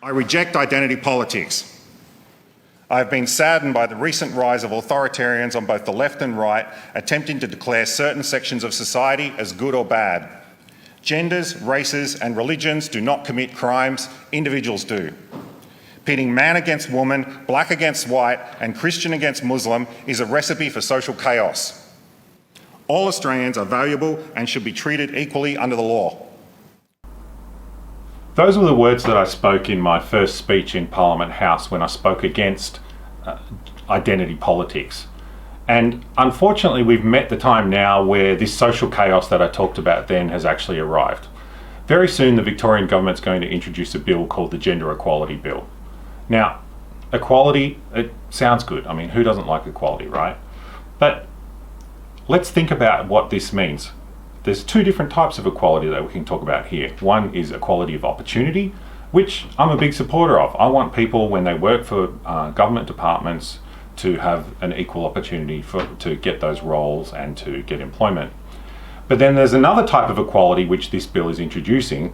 I reject identity politics. I have been saddened by the recent rise of authoritarians on both the left and right attempting to declare certain sections of society as good or bad. Genders, races and religions do not commit crimes, individuals do. Pitting man against woman, black against white and Christian against Muslim is a recipe for social chaos. All Australians are valuable and should be treated equally under the law. Those were the words that I spoke in my first speech in Parliament House when I spoke against identity politics. And unfortunately, we've met the time now where this social chaos that I talked about then has actually arrived. Very soon, the Victorian government's going to introduce a bill called the Gender Equality Bill. Now, equality, it sounds good. I mean, who doesn't like equality, right? But let's think about what this means. There's two different types of equality that we can talk about here. One is equality of opportunity, which I'm a big supporter of. I want people, when they work for government departments, to have an equal opportunity to get those roles and to get employment. But then there's another type of equality which this bill is introducing,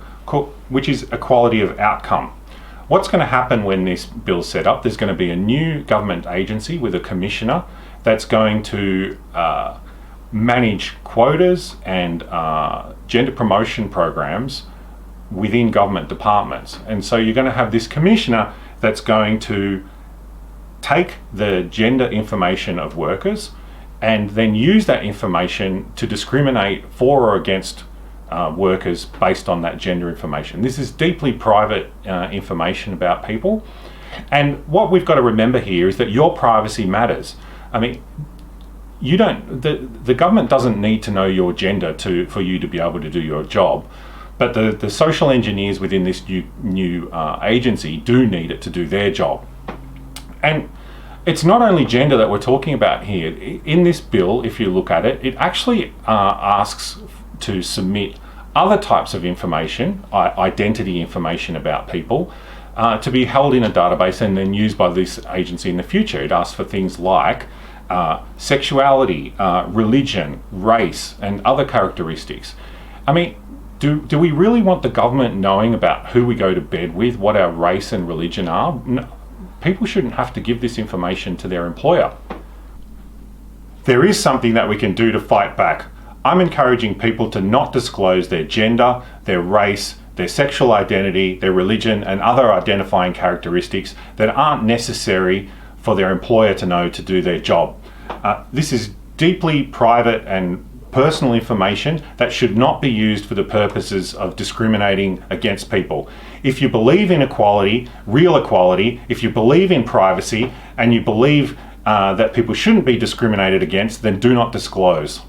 which is equality of outcome. What's going to happen when this bill's set up? There's going to be a new government agency with a commissioner that's going to manage quotas and gender promotion programs within government departments. And so you're going to have this commissioner that's going to take the gender information of workers and then use that information to discriminate for or against workers based on that gender information. This is deeply private information about people. And what we've got to remember here is that your privacy matters. I mean, the government doesn't need to know your gender for you to be able to do your job, but the social engineers within this new agency do need it to do their job. And it's not only gender that we're talking about here. In this bill, if you look at it, it actually asks to submit other types of information, identity information about people, to be held in a database and then used by this agency in the future. It asks for things like sexuality, religion, race, and other characteristics. I mean, do we really want the government knowing about who we go to bed with, what our race and religion are? No, people shouldn't have to give this information to their employer. There is something that we can do to fight back. I'm encouraging people to not disclose their gender, their race, their sexual identity, their religion, and other identifying characteristics that aren't necessary for their employer to know to do their job. This is deeply private and personal information that should not be used for the purposes of discriminating against people. If you believe in equality, real equality, if you believe in privacy, and you believe that people shouldn't be discriminated against, then do not disclose.